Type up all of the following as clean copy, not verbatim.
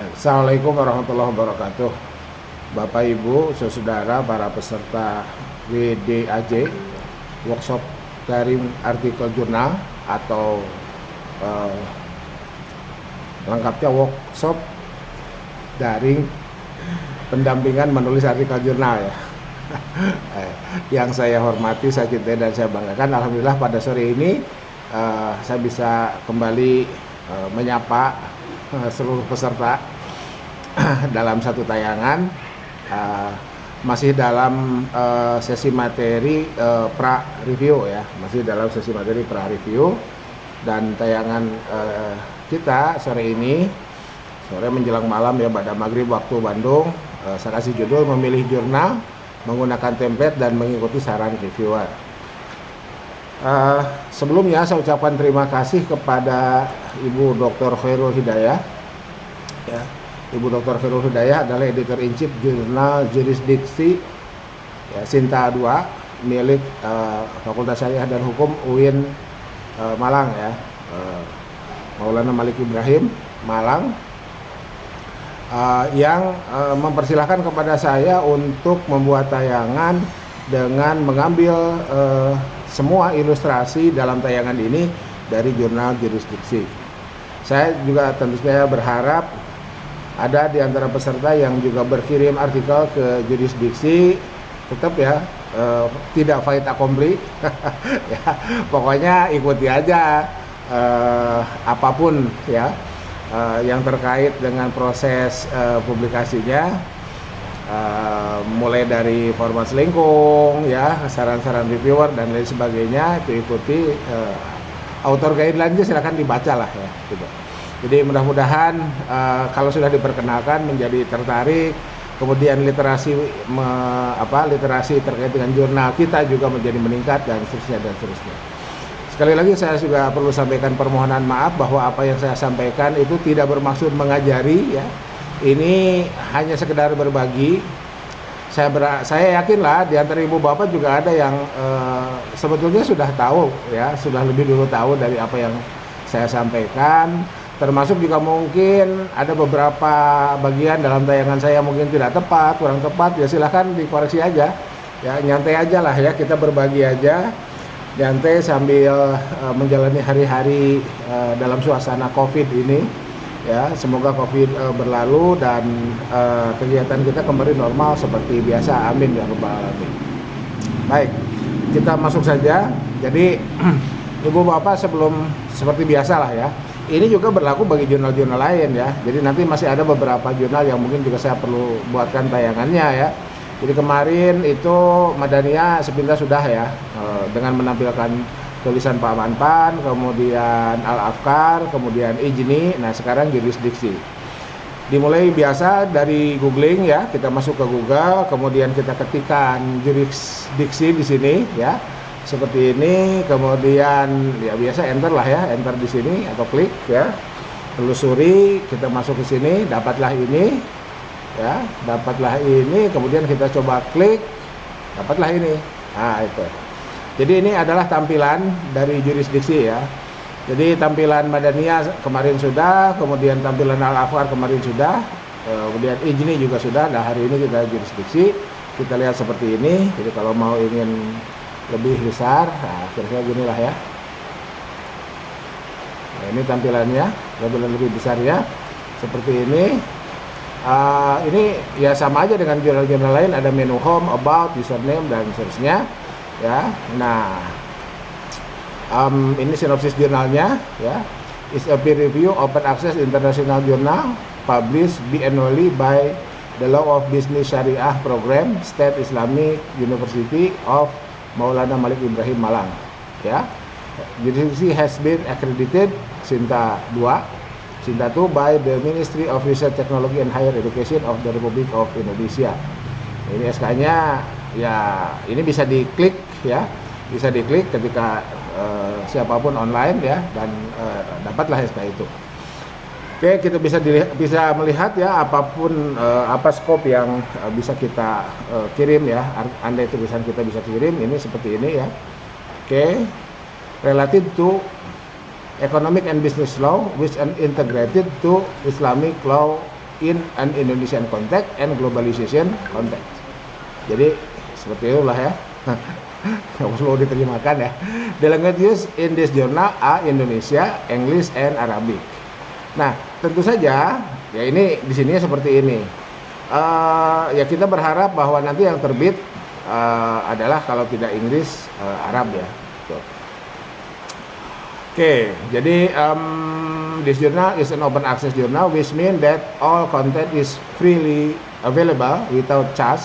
Assalamualaikum warahmatullahi wabarakatuh. Bapak Ibu, saudara, para peserta WDAJ, workshop daring artikel jurnal atau eh, lengkapnya workshop daring pendampingan menulis artikel jurnal ya. Yang saya hormati, saya cintai dan saya banggakan, alhamdulillah pada sore ini saya bisa kembali menyapa seluruh peserta dalam satu tayangan, masih dalam sesi materi pra review ya, masih dalam sesi materi pra review, dan tayangan kita sore ini, sore menjelang malam ya, pada maghrib waktu Bandung, saya kasih judul memilih jurnal menggunakan template dan mengikuti saran reviewer. Sebelumnya saya ucapkan terima kasih kepada Ibu Dr. Khairul Hidayah ya. Ibu Dr. Khairul Hidayah adalah editor in chief jurnal jurisdiksi ya, Sinta 2 milik Fakultas Syariah dan Hukum UIN Malang ya, Maulana Malik Ibrahim Malang, yang mempersilahkan kepada saya untuk membuat tayangan dengan mengambil semua ilustrasi dalam tayangan ini dari jurnal jurisdiksi. Saya juga tentu saja berharap ada di antara peserta yang juga berkirim artikel ke jurisdiksi, tetap ya, tidak fait accompli ya, pokoknya ikuti aja apapun ya yang terkait dengan proses publikasinya, mulai dari format selingkung ya, saran-saran reviewer dan lain sebagainya, itu ikuti. Author guideline-nya silakan dibaca lah ya gitu. Jadi mudah-mudahan kalau sudah diperkenalkan menjadi tertarik, kemudian literasi literasi terkait dengan jurnal kita juga menjadi meningkat, dan seterusnya dan seterusnya. Sekali lagi saya juga perlu sampaikan permohonan maaf bahwa apa yang saya sampaikan itu tidak bermaksud mengajari ya. Ini hanya sekedar berbagi. Saya yakinlah di antara ibu bapak juga ada yang sebetulnya sudah tahu ya, sudah lebih dulu tahu dari apa yang saya sampaikan. Termasuk juga mungkin ada beberapa bagian dalam tayangan saya mungkin tidak tepat, kurang tepat, ya silahkan dikoreksi aja ya, nyantai aja lah ya, kita berbagi aja nyantai sambil menjalani hari-hari dalam suasana COVID ini ya. Semoga COVID berlalu dan kegiatan kita kembali normal seperti biasa, amin ya rabbal alamin. Baik, kita masuk saja. Jadi ibu bapak, sebelum seperti biasa lah ya, ini juga berlaku bagi jurnal-jurnal lain ya. Jadi nanti masih ada beberapa jurnal yang mungkin juga saya perlu buatkan tayangannya ya. Jadi kemarin itu Madaniyah sepintas sudah ya, dengan menampilkan tulisan Pak Manpan, kemudian Al-Afkar, kemudian Ijni. Nah sekarang jurisdiksi. Dimulai biasa dari googling ya, kita masuk ke Google, kemudian kita ketikkan jurisdiksi di sini ya, seperti ini, kemudian ya biasa enter lah ya, enter di sini atau klik ya, telusuri, kita masuk ke sini, dapatlah ini ya, dapatlah ini, kemudian kita coba klik, dapatlah ini. Nah itu. Jadi ini adalah tampilan dari jurisdiksi ya. Jadi tampilan Madaniyah kemarin sudah, kemudian tampilan Al-Afkar kemarin sudah, kemudian Ijni juga sudah. Nah hari ini kita jurisdiksi, kita lihat seperti ini. Jadi kalau mau ingin lebih besar, nah kira-kira gini lah ya. Nah, ini tampilannya, lebih besar ya, seperti ini. Ini ya sama aja dengan jurnal-jurnal lain, ada menu home, about, username dan seterusnya ya. Nah ini sinopsis jurnalnya ya. Is a peer review open access international journal published biannually by the Law of Business Syariah Program State Islamic University of Maulana Malik Ibrahim Malang ya. Jurisdiksi has been accredited Sinta 2 by the Ministry of Research Technology and Higher Education of the Republic of Indonesia. Ini SK-nya ya, ini bisa diklik ya, bisa diklik ketika siapapun online ya, dan dapatlah SK itu. Oke, kita bisa melihat ya apapun apa skop yang bisa kita kirim ya, andai tulisan kita bisa kirim, ini seperti ini ya. Oke, related to economic and business law which are integrated to Islamic law in an Indonesian context and globalization context. Jadi seperti itulah ya. Nggak perlu diterjemahkan ya. The languages in this journal are Indonesia, English, and Arabic. Nah, tentu saja ya ini di sini seperti ini. Ya kita berharap bahwa nanti yang terbit adalah kalau tidak Inggris, Arab ya. Oke, jadi this journal is an open access journal, which means that all content is freely available without charge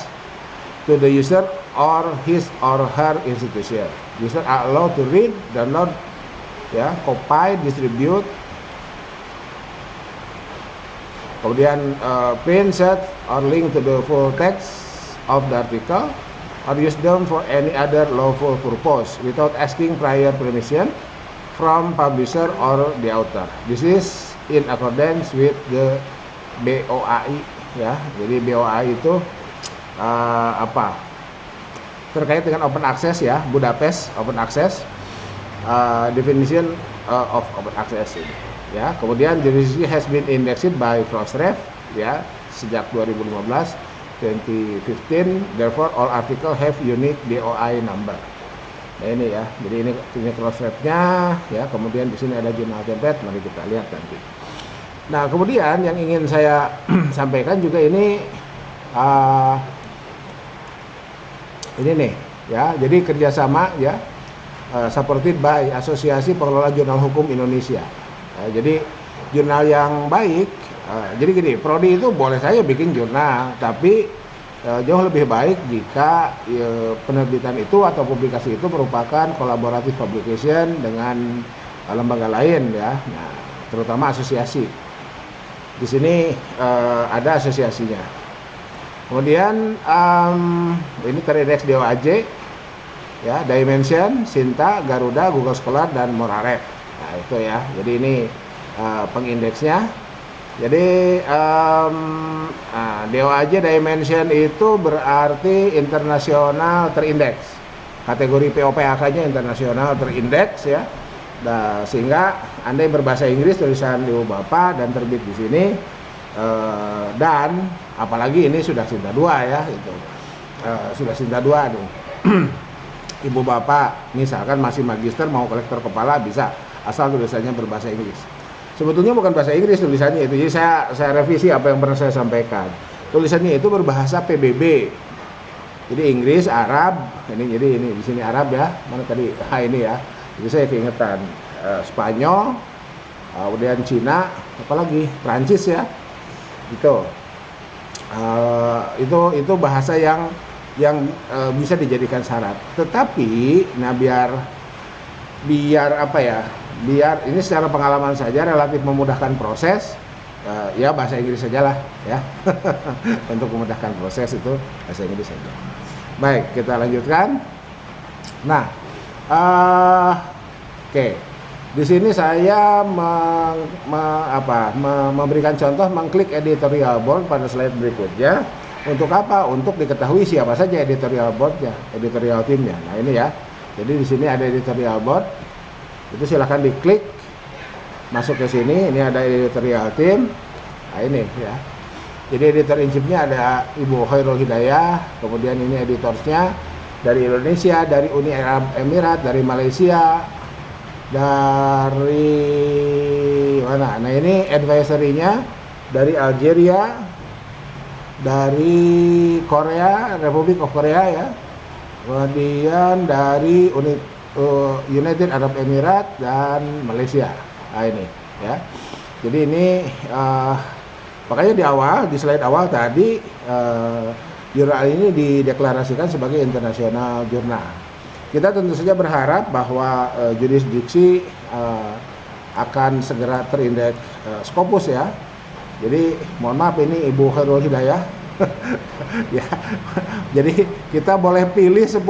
to the user or his or her institution. User are allowed to read, download, ya, copy, distribute, kemudian print, set, or link to the full text of the article, or use them for any other lawful purpose without asking prior permission from publisher or the author. This is in accordance with the BOAI, ya. Jadi BOAI itu apa? Terkait dengan open access ya, Budapest Open Access definition of open access ini ya. Kemudian jurisdiksi has been indexed by Crossref ya sejak 2015 2015, therefore all article have unique BOI number. Nah ini ya, jadi ini Crossref-nya ya. Kemudian di sini ada jurnal template, mari kita lihat nanti. Nah kemudian yang ingin saya sampaikan juga ini nih ya, jadi kerjasama ya, supported by Asosiasi Pengelola Jurnal Hukum Indonesia. Jadi jurnal yang baik, jadi gini, prodi itu boleh saya bikin jurnal, tapi jauh lebih baik jika penerbitan itu atau publikasi itu merupakan collaborative publication dengan lembaga lain ya, nah, terutama asosiasi. Di sini ada asosiasinya. Kemudian ini terindeks DOAJ ya, Dimension, Sinta, Garuda, Google Scholar, dan Moraret. Nah itu ya, jadi ini pengindeksnya. Jadi DOAJ Dimension itu berarti internasional terindeks. Kategori POPHK-nya internasional terindeks ya. Nah, sehingga Anda yang berbahasa Inggris tulisan Ibu Bapak dan terbit di sini, dan apalagi ini sudah Sinta 2 ya, itu sudah Sinta 2 nih. Ibu Bapak misalkan masih magister mau kolektor kepala bisa, asal tulisannya berbahasa Inggris. Sebetulnya bukan bahasa Inggris tulisannya itu, jadi saya revisi apa yang pernah saya sampaikan. Tulisannya itu berbahasa PBB. Jadi Inggris, Arab, jadi ini di sini Arab ya. Mana tadi? Ini ya. Jadi saya keingetan Spanyol, kemudian Cina, apalagi Prancis ya. Itu bahasa yang bisa dijadikan syarat. Tetapi nah biar apa ya? Biar ini secara pengalaman saja relatif memudahkan proses, ya bahasa Inggris sajalah ya. Untuk memudahkan proses itu bahasa Inggris saja. Baik, kita lanjutkan. Nah, oke. Di sini saya memberikan contoh mengklik editorial board pada slide berikutnya. Untuk apa? Untuk diketahui siapa saja editorial boardnya, editorial timnya. Nah ini ya. Jadi di sini ada editorial board. Itu silahkan diklik, masuk ke sini. Ini ada editorial tim. Nah ini ya. Jadi editor in chiefnya ada Ibu Khairul Hidayah. Kemudian ini editorsnya dari Indonesia, dari Uni Arab Emirat, dari Malaysia, dari mana? Nah ini advisory-nya dari Algeria, dari Korea, Republic of Korea ya, kemudian dari United Arab Emirat dan Malaysia. Nah ini ya. Jadi ini makanya di awal, di slide awal tadi jurnal ini dideklarasikan sebagai internasional jurnal. Kita tentu saja berharap bahwa jurisdiksi akan segera terindeks Scopus ya. Jadi mohon maaf ini Ibu Khairul Hidayah. Ya. Jadi kita boleh pilih 10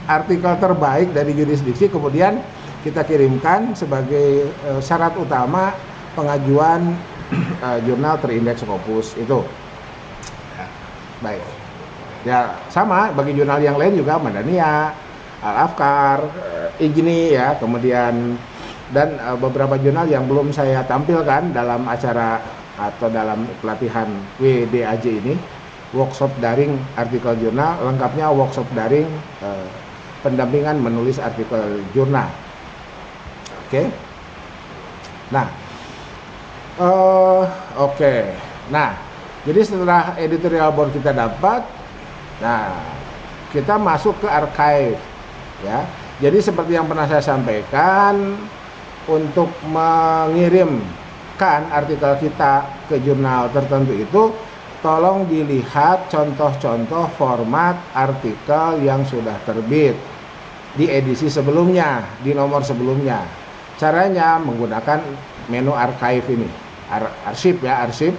artikel terbaik dari jurisdiksi, kemudian kita kirimkan sebagai syarat utama pengajuan jurnal terindeks Scopus itu. Ya. Baik. Ya sama bagi jurnal yang lain juga, Madania, Al-Afkar, IGNI ya, kemudian dan beberapa jurnal yang belum saya tampilkan dalam acara atau dalam pelatihan WDAJ ini, workshop daring artikel jurnal, lengkapnya workshop daring pendampingan menulis artikel jurnal. Oke. Nah, oke. Nah, jadi setelah editorial board kita dapat, nah kita masuk ke archive, ya. Jadi seperti yang pernah saya sampaikan, untuk mengirimkan artikel kita ke jurnal tertentu itu, tolong dilihat contoh-contoh format artikel yang sudah terbit di edisi sebelumnya, di nomor sebelumnya. Caranya menggunakan menu archive ini, arsip ya, arsip.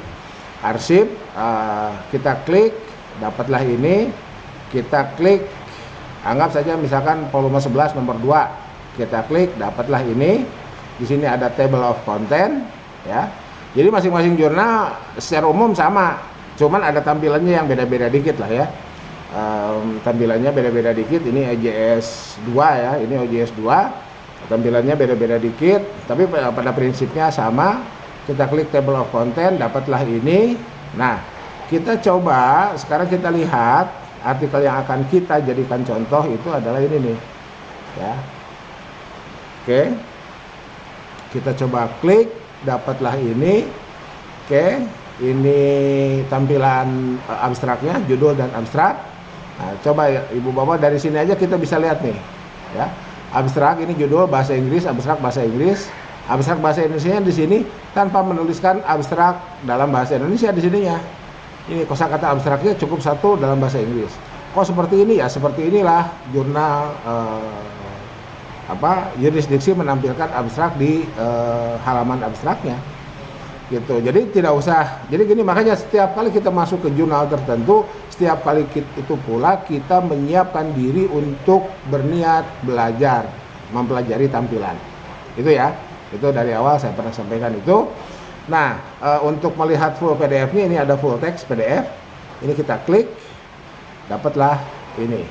Kita klik, dapatlah ini. Kita klik, anggap saja misalkan volume 11 nomor 2. Kita klik, dapatlah ini. Di sini ada table of content, ya. Jadi masing-masing jurnal secara umum sama, cuman ada tampilannya yang beda-beda dikit lah ya. Tampilannya beda-beda dikit. Ini OJS 2 ya, ini OJS 2. Tampilannya beda-beda dikit, tapi pada prinsipnya sama. Kita klik table of content, dapatlah ini. Nah, kita coba sekarang kita lihat artikel yang akan kita jadikan contoh itu adalah ini nih, ya. Oke, kita coba klik, dapatlah ini. Oke, ini tampilan abstraknya, judul dan abstrak. Nah, coba ya, Ibu Bapak, dari sini aja kita bisa lihat nih, ya. Abstrak ini judul bahasa Inggris, abstrak bahasa Inggris. Abstrak bahasa Indonesia di sini tanpa menuliskan abstrak dalam bahasa Indonesia di sininya. Ini kosakata abstraknya cukup satu dalam bahasa Inggris. Kok seperti ini ya? Seperti inilah jurnal yurisdiksi menampilkan abstrak di halaman abstraknya. Gitu. Jadi tidak usah. Jadi gini, makanya setiap kali kita masuk ke jurnal tertentu, setiap kali itu pula kita menyiapkan diri untuk berniat belajar, mempelajari tampilan. Itu ya. Itu dari awal saya pernah sampaikan itu. Nah, untuk melihat full PDF-nya ini ada full text PDF. Ini kita klik, dapatlah ini.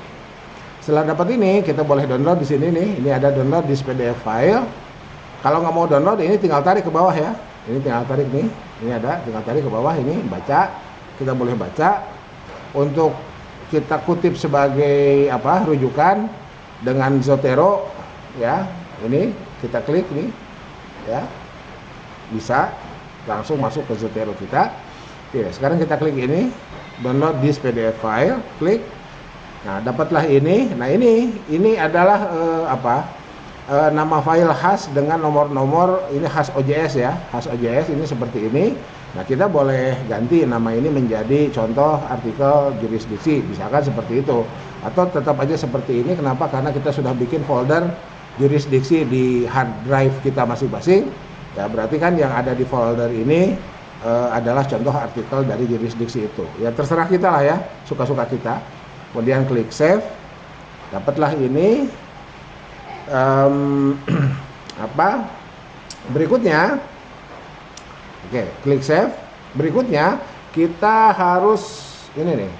Setelah dapat ini, kita boleh download di sini nih. Ini ada download this PDF file. Kalau nggak mau download, ini tinggal tarik ke bawah ya. Ini tinggal tarik nih, ini ada, tinggal tarik ke bawah ini, baca, kita boleh baca. Untuk kita kutip sebagai rujukan dengan Zotero, ya, ini kita klik nih, ya, bisa langsung masuk ke Zotero kita. Oke, sekarang kita klik ini, download this PDF file, klik, nah dapatlah ini. Nah ini adalah nama file khas dengan nomor-nomor, ini khas OJS ya, khas OJS ini seperti ini. Nah, kita boleh ganti nama ini menjadi contoh artikel jurisdiksi, misalkan seperti itu. Atau tetap aja seperti ini, kenapa? Karena kita sudah bikin folder jurisdiksi di hard drive kita masing-masing. Ya, berarti kan yang ada di folder ini adalah contoh artikel dari jurisdiksi itu. Ya, terserah kita lah ya, suka-suka kita. Kemudian klik save, dapatlah ini. Berikutnya, oke, klik save. Berikutnya kita harus ini nih,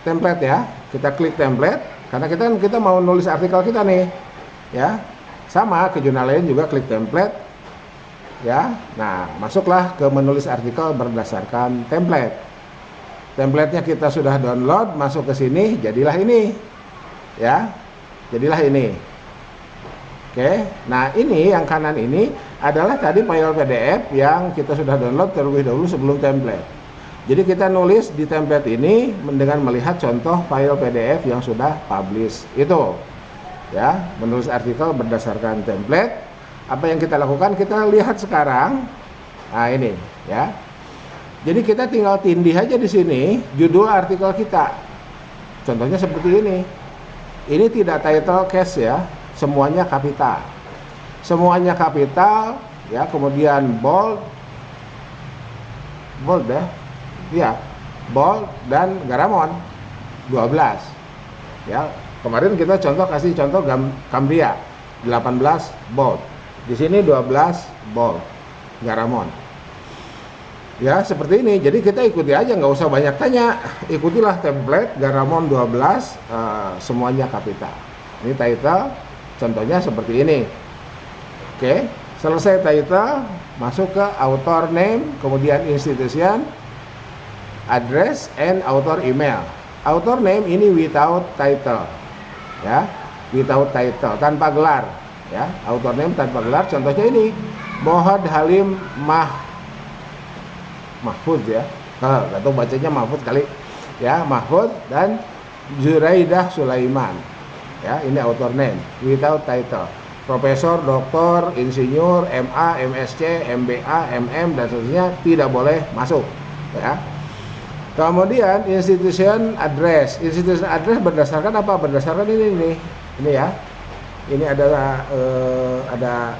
template ya. Kita klik template karena kita mau nulis artikel kita nih, ya. Sama ke jurnal lain juga klik template, ya. Nah, masuklah ke menulis artikel berdasarkan template. Templatenya kita sudah download, masuk ke sini, jadilah ini, ya. Jadilah ini. Oke, nah ini yang kanan ini adalah tadi file PDF yang kita sudah download terlebih dahulu sebelum template. Jadi kita nulis di template ini dengan melihat contoh file PDF yang sudah publish itu, ya, menulis artikel berdasarkan template. Apa yang kita lakukan? Kita lihat sekarang. Nah ini, ya. Jadi kita tinggal tindih aja di sini judul artikel kita. Contohnya seperti ini. Ini tidak title case ya. Semuanya kapital, ya, kemudian bold ya, bold dan garamond 12, ya. Kemarin kita kasih contoh Cambria 18 bold, di sini 12 bold, garamond, ya, seperti ini. Jadi kita ikuti aja, nggak usah banyak tanya, ikutilah template garamond 12, semuanya kapital. Ini title. Contohnya seperti ini. Oke, Selesai title, masuk ke author name, kemudian institution, address, and author email. Author name ini without title, ya, without title, tanpa gelar, ya. Author name tanpa gelar. Contohnya ini, Mohad Halim Mahfud, ya. Nggak tahu bacanya Mahfud kali, ya, Mahfud dan Zuraidah Sulaiman, ya. Ini author name without title. Profesor, doktor, insinyur, MA, MSc, MBA, MM, dan seterusnya tidak boleh masuk, ya. Kemudian institution address. Institution address berdasarkan apa? Berdasarkan ini ya. Ini ada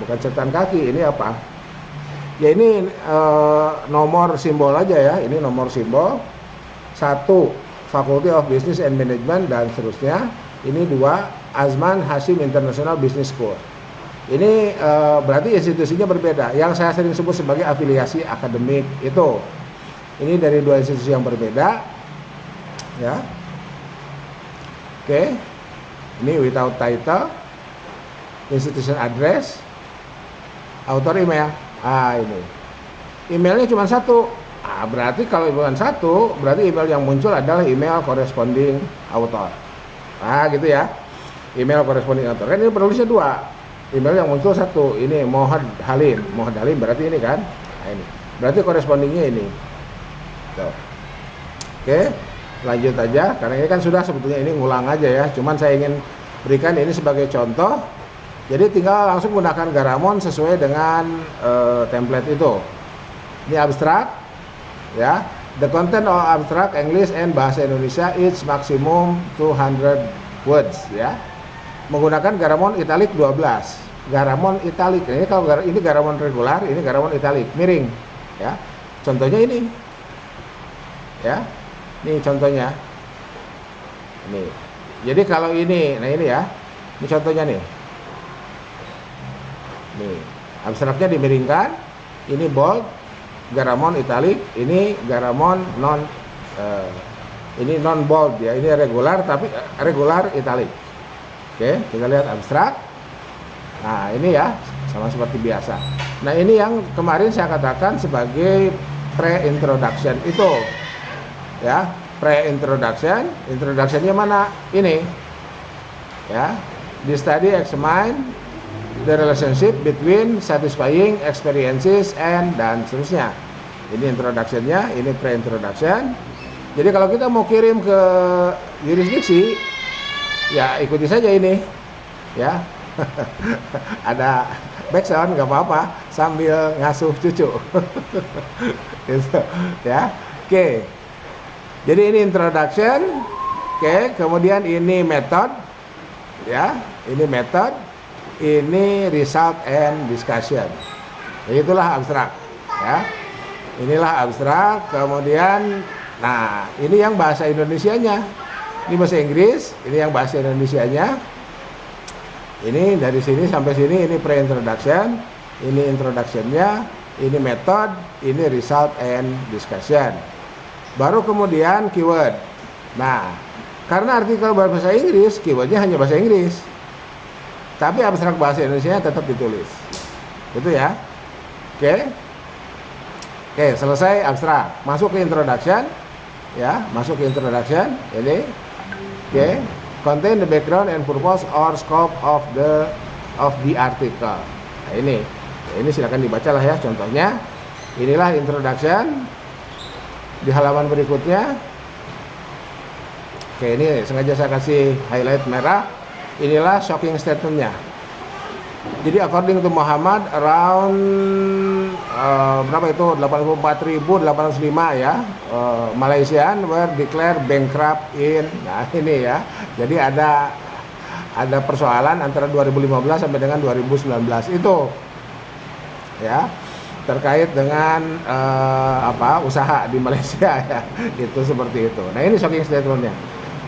bukan catatan kaki, ini apa? Ya ini nomor simbol aja ya. Ini nomor simbol. 1 Faculty of Business and Management dan seterusnya. Ini 2 Azman Hashim International Business School. Ini berarti institusinya berbeda. Yang saya sering sebut sebagai afiliasi akademik itu. Ini dari 2 institusi yang berbeda, ya. Oke. Ini without title, institution address, author email. Ini. Emailnya cuma 1. Berarti kalau bukan 1, berarti email yang muncul adalah email corresponding author. Gitu ya. Email corresponding author. Kan ini penulisnya 2. Email yang muncul 1. Ini Mohad Halim. Mohad Halim berarti ini kan. Ini. Berarti correspondingnya ini. Tuh. Oke, lanjut aja. Karena ini kan sudah sebetulnya ini ngulang aja ya. Cuman saya ingin berikan ini sebagai contoh. Jadi tinggal langsung gunakan Garamond sesuai dengan template itu. Ini abstrak, ya. The content of abstract English and bahasa Indonesia is maximum 200 words, ya. Menggunakan Garamond italic 12. Garamond italic. Ini kalau ini Garamond regular, ini Garamond italic, miring, ya. Contohnya ini. Ya. Ini contohnya. Ini. Jadi kalau ini, nah ini ya. Ini contohnya nih. Nih, abstraknya dimiringkan. Ini bold, Garamond italic, ini Garamond ini non bold ya, ini regular tapi regular italic. Oke, kita lihat abstrak. Nah, ini ya, sama seperti biasa. Nah, ini yang kemarin saya katakan sebagai pre-introduction itu. Ya, pre-introduction. Introductionnya mana? Ini. Ya, the study examine the relationship between satisfying experiences and dan seterusnya. Ini introductionnya, ini pre-introduction. Jadi kalau kita mau kirim ke jurisdiksi, ya ikuti saja ini, ya. Ada background nggak apa-apa sambil ngasuh cucu, gitu, ya. Oke. Jadi ini introduction, oke. Kemudian ini method, ya. Ini method, ini result and discussion. Itulah abstrak, ya. Inilah abstrak. Kemudian, nah ini yang bahasa Indonesianya. Ini bahasa Inggris, ini yang bahasa Indonesianya. Ini dari sini sampai sini, ini pre-introduction, ini introductionnya, ini method, ini result and discussion. Baru kemudian keyword. Nah, karena artikel berbahasa Inggris, keywordnya hanya bahasa Inggris. Tapi abstrak bahasa Indonesia tetap ditulis. Gitu ya. Oke. Oke, selesai abstrak. Masuk ke introduction. Ya, masuk ke introduction. Ini. Oke. Contain the background and purpose or scope of the article. Nah, ini. Ini silakan dibacalah ya contohnya. Inilah introduction. Di halaman berikutnya. Oke, ini sengaja saya kasih highlight merah. Inilah shocking statement-nya. Jadi according to Muhammad around berapa itu 84.805 ya, Malaysian were declared bankrupt in. Nah, ini ya. Jadi ada persoalan antara 2015 sampai dengan 2019 itu. Ya. Terkait dengan usaha di Malaysia ya. Itu seperti itu. Nah, ini shocking statement-nya.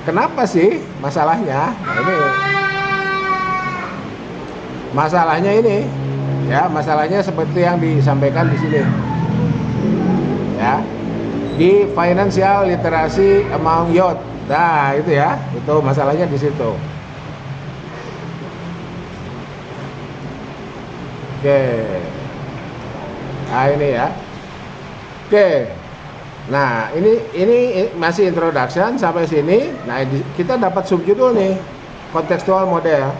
Kenapa sih masalahnya? Nah, ini masalahnya ini ya, masalahnya seperti yang disampaikan di sini. Ya. Di financial literacy among youth. Nah, itu ya. Itu masalahnya di situ. Oke. Nah, ini ya. Oke. Nah, ini masih introduction sampai sini. Nah, kita dapat subjudul nih, kontekstual model.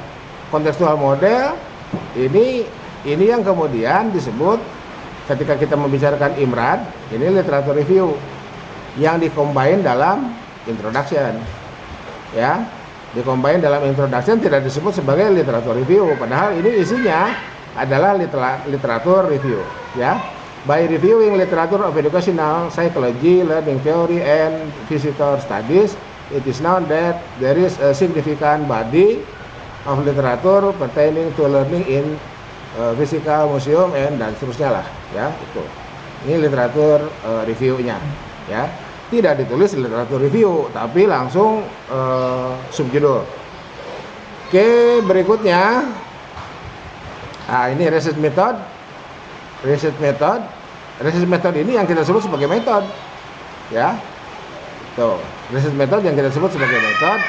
Kontekstual model ini yang kemudian disebut ketika kita membicarakan IMRAD, ini literatur review yang dikombin dalam introduction. Ya, dikombin dalam introduction tidak disebut sebagai literatur review, padahal ini isinya adalah literatur review, ya. By reviewing literature of educational psychology, learning theory, and visitor studies, it is known that there is a significant body of literature pertaining to learning in physical museum dan seterusnya lah, ya. Itu ini literatur reviewnya, ya. Tidak ditulis literatur review, tapi langsung subjudul. Oke, berikutnya, nah ini research method. Research method ini yang kita sebut sebagai metode, ya. Tuh, research method yang kita sebut sebagai metode.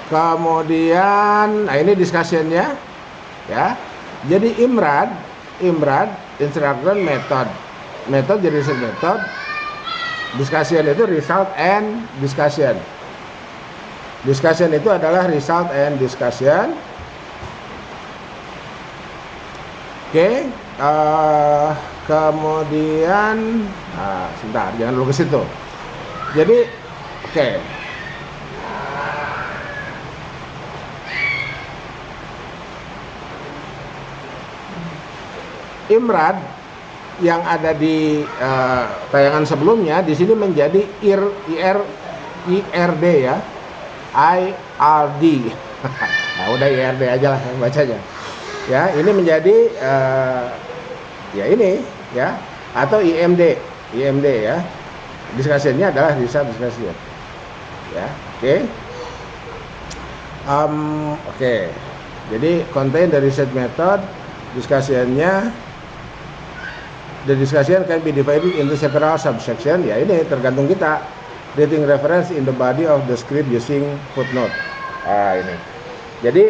Kemudian, nah ini discussion-nya, ya. Jadi IMRAD instruction method jadi research method. Discussion itu result and discussion. Discussion itu adalah result and discussion. Oke, kemudian, sebentar, jangan dulu ke situ. Jadi, oke. IMRAD yang ada di tayangan sebelumnya di sini menjadi IRD ya, IRD. Nah, udah IRD aja lah bacanya. Ya, ini menjadi ya ini ya, atau IMD ya. Discussion-nya adalah research discussion. Ya, oke. Oke. Jadi contain the research method, discussion-nya. The discussion can be divided into several subsection. Ya, ini tergantung kita. Reading reference in the body of the script using footnote. Ini. Jadi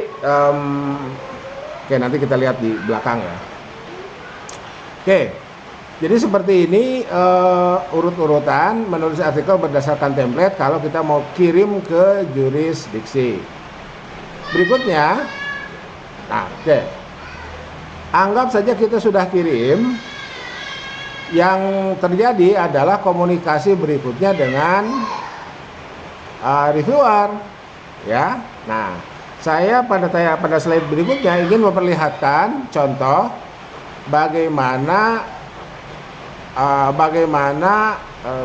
oke, nanti kita lihat di belakang ya. Oke, jadi seperti ini urut-urutan menulis artikel berdasarkan template kalau kita mau kirim ke jurisdiksi. Berikutnya, nah oke, anggap saja kita sudah kirim. Yang terjadi adalah komunikasi berikutnya dengan reviewer, ya. Nah, saya pada slide berikutnya ingin memperlihatkan contoh bagaimana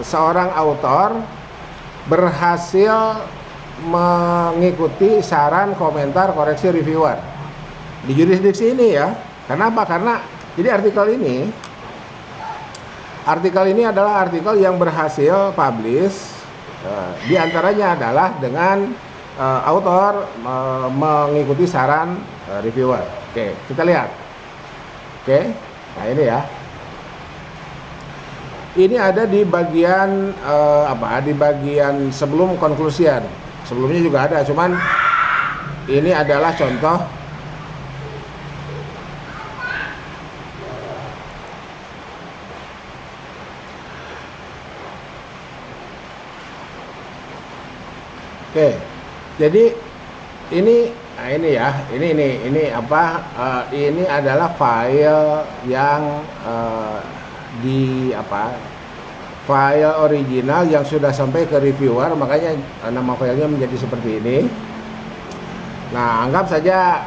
seorang autor berhasil mengikuti saran, komentar, koreksi reviewer di jurisdiksi ini ya. Kenapa? Karena jadi artikel ini adalah artikel yang berhasil publish, di antaranya adalah dengan autor mengikuti saran reviewer. Oke, kita lihat. Oke, nah ini ya. Ini ada di bagian di bagian sebelum konklusian. Sebelumnya juga ada, cuman ini adalah contoh. Oke, jadi ini ya, ini adalah file yang file original yang sudah sampai ke reviewer, makanya nama filenya menjadi seperti ini. Nah, anggap saja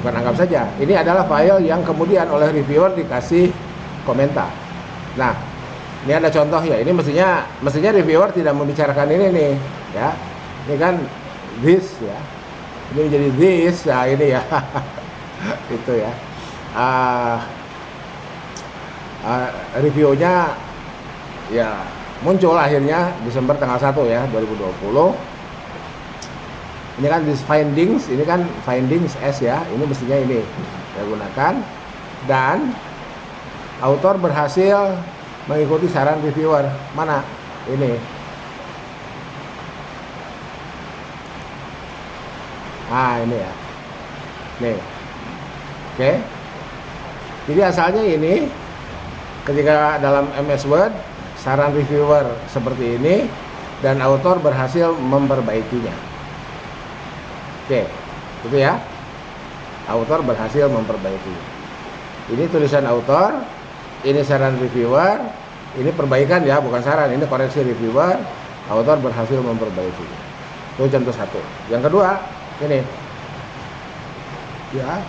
bukan anggap saja, ini adalah file yang kemudian oleh reviewer dikasih komentar. Nah, ini ada contoh ya. Ini mestinya reviewer tidak membicarakan ini nih, ya. Ini kan this ya. Ini menjadi this, ya ini ya. Itu ya. Reviewnya ya muncul akhirnya Desember tanggal 1 ya 2020. Ini kan this findings, ini kan findings S ya. Ini mestinya ini saya gunakan, dan autor berhasil mengikuti saran reviewer. Mana? Ini. Nah, ini ya. Nih. Oke. Jadi asalnya ini ketika dalam MS Word saran reviewer seperti ini dan author berhasil memperbaikinya. Oke, itu ya. Author berhasil memperbaikinya. Ini tulisan author, ini saran reviewer, ini perbaikan ya, bukan saran, ini koreksi reviewer. Author berhasil memperbaikinya. Itu contoh satu. Yang kedua, ini. Ya.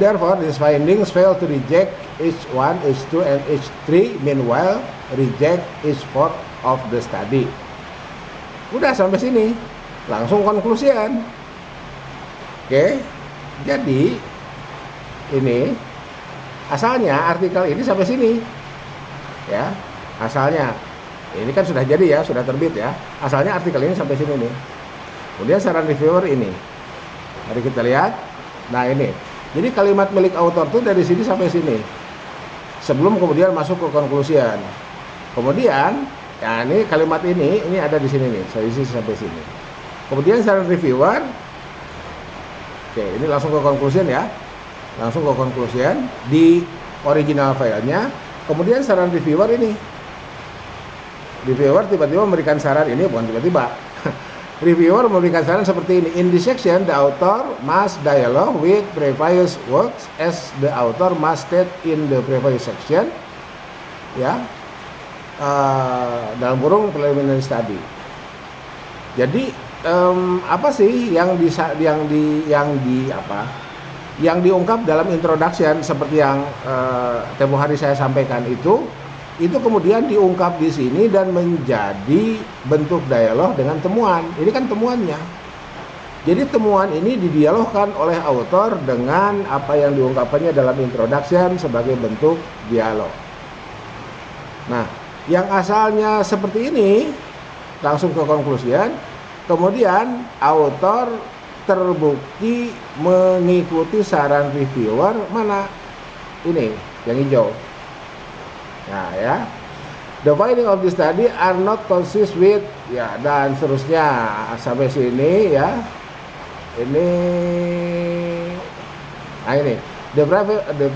Therefore, these findings fail to reject H1, H2, and H3. Meanwhile, reject H4 of the study. Udah sampai sini, langsung konklusian. Oke, jadi ini asalnya artikel ini sampai sini, ya. Asalnya ini kan sudah jadi ya, sudah terbit ya. Asalnya artikel ini sampai sini nih. Kemudian saran reviewer ini. Mari kita lihat. Nah ini. Jadi kalimat milik author tuh dari sini sampai sini. Sebelum kemudian masuk ke konklusian. Kemudian, ya ini kalimat ini ada di sini nih, dari sini sampai sini. Kemudian saran reviewer. Oke, ini langsung ke konklusian ya. Langsung ke konklusian di original filenya. Kemudian saran reviewer ini. Reviewer tiba-tiba memberikan saran ini, bukan tiba-tiba. Reviewer memberikan saran seperti ini. In this section, the author must dialogue with previous works as the author must state in the previous section. Ya, dalam kurung preliminary study. Jadi apa sih yang diungkap dalam introduction seperti yang tempo hari saya sampaikan itu kemudian diungkap di sini dan menjadi bentuk dialog dengan temuan. Ini kan temuannya. Jadi temuan ini didialogkan oleh author dengan apa yang diungkapkannya dalam introduction sebagai bentuk dialog. Nah, yang asalnya seperti ini langsung ke konklusian, kemudian author terbukti mengikuti saran reviewer mana? Ini yang hijau. Nah ya, the finding of the study are not consist with ya dan seterusnya sampai sini ya. Ini, nah ini the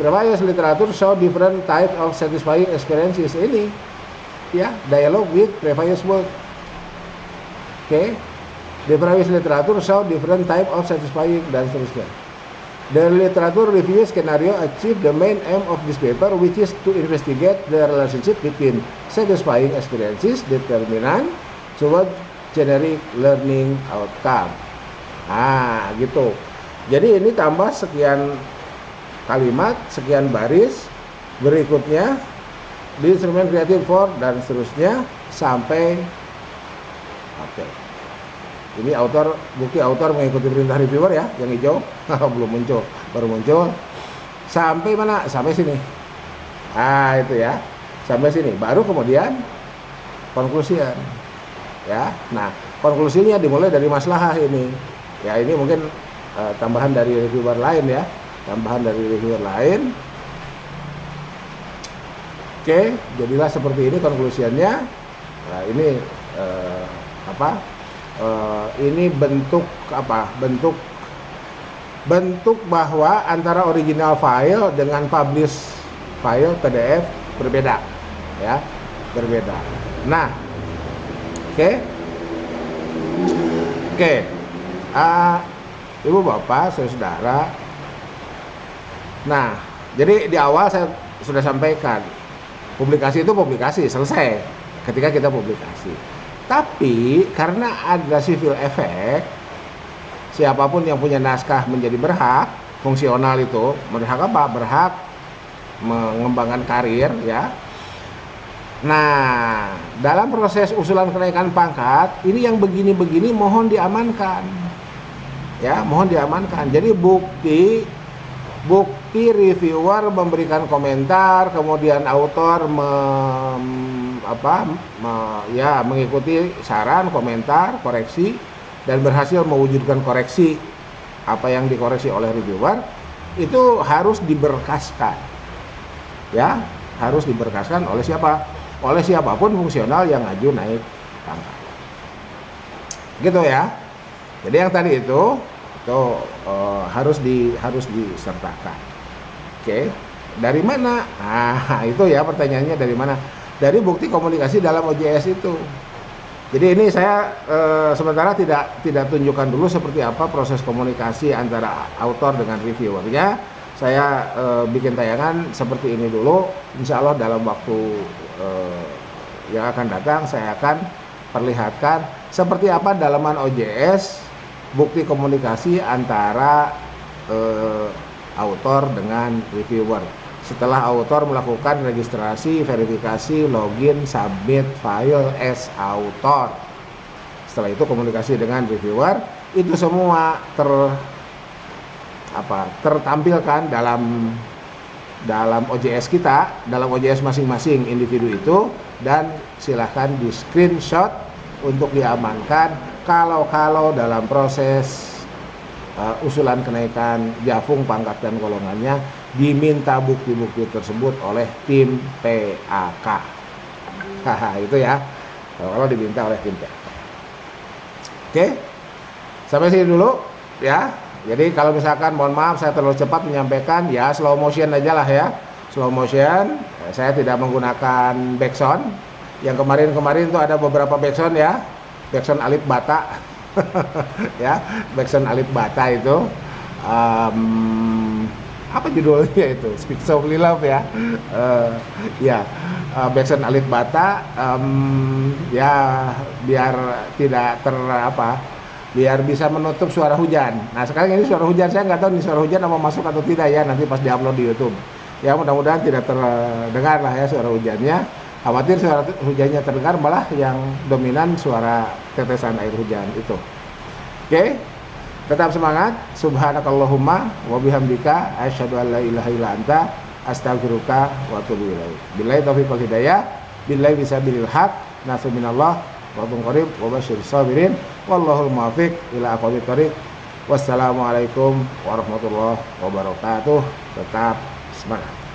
previous literature show different type of satisfying experiences. Ini ya, dialogue with previous work. Okay, the previous literature show different type of satisfying dan seterusnya. The literature review scenario achieve the main aim of this paper, which is to investigate the relationship between satisfying experiences determinant toward generic learning outcome. Nah, gitu. Jadi ini tambah sekian kalimat, sekian baris, berikutnya di instrumen creative for dan seterusnya sampai oke. Ini bukti author mengikuti perintah reviewer ya, yang hijau belum muncul, baru muncul. Sampai mana? Sampai sini. Nah, itu ya. Sampai sini. Baru kemudian konklusian. Ya. Nah, konklusinya dimulai dari maslahah ini. Ya, ini mungkin tambahan dari reviewer lain ya. Tambahan dari reviewer lain. Oke, jadilah seperti ini konklusiannya. Nah, ini ini bentuk bentuk bahwa antara original file dengan publish file PDF berbeda ya, berbeda. Nah, oke. Ibu bapak saudara, nah jadi di awal saya sudah sampaikan publikasi itu publikasi selesai ketika kita publikasi. Tapi karena ada civil effect, siapapun yang punya naskah menjadi berhak, fungsional itu, berhak apa? Berhak mengembangkan karir ya. Nah, dalam proses usulan kenaikan pangkat, ini yang begini-begini mohon diamankan. Ya, mohon diamankan. Jadi bukti reviewer memberikan komentar, kemudian autor mengikuti saran, komentar, koreksi dan berhasil mewujudkan koreksi apa yang dikoreksi oleh reviewer, itu harus diberkaskan. Ya, harus diberkaskan oleh siapa? Oleh siapapun fungsional yang maju naik pangkat. Gitu ya. Jadi yang tadi itu itu harus disertakan. Oke, dari mana? Nah, itu ya pertanyaannya, dari mana? Dari bukti komunikasi dalam OJS itu. Jadi ini saya sementara tidak tunjukkan dulu seperti apa proses komunikasi antara author dengan reviewernya. Saya bikin tayangan seperti ini dulu. Insya Allah dalam waktu yang akan datang saya akan perlihatkan seperti apa dalaman OJS bukti komunikasi antara author dengan reviewer. Setelah author melakukan registrasi, verifikasi, login, submit file as author. Setelah itu komunikasi dengan reviewer, itu semua tertampilkan dalam OJS kita, dalam OJS masing-masing individu itu, dan silahkan di screenshot untuk diamankan kalau dalam proses usulan kenaikan jafung pangkat dan golongannya diminta bukti-bukti tersebut oleh tim PAK. Itu ya, kalau diminta oleh tim PAK. Oke, sampai sini dulu ya. Jadi kalau misalkan mohon maaf saya terlalu cepat menyampaikan, ya slow motion aja lah ya. Slow motion, saya tidak menggunakan backsound. Yang kemarin tuh ada beberapa backsound ya, backsound Alif Bata. Ya, backsound Alif Bata itu apa judulnya itu? Speak Softly Love ya. Backsound Alif Bata, ya biar tidak biar bisa menutup suara hujan. Nah sekarang ini suara hujan, saya nggak tahu ini suara hujan apa masuk atau tidak ya, nanti pas diupload di YouTube. Ya mudah-mudahan tidak terdengar lah ya suara hujannya. Khawatir suara hujannya terdengar, malah yang dominan suara tetesan air hujan itu. Oke, tetap semangat. Subhanakallahumma wa bihamdika asyhadu an la ilaha illa anta astaghfiruka wa atubu ilaik. Billahi taufiq wal hidayah, billahi bisabilil haq, nasu minallah wa qarib wa basyir sabirin wallahul muwaffiq ila aqwamit thoriq. Wassalamualaikum warahmatullahi wabarakatuh. Tetap semangat.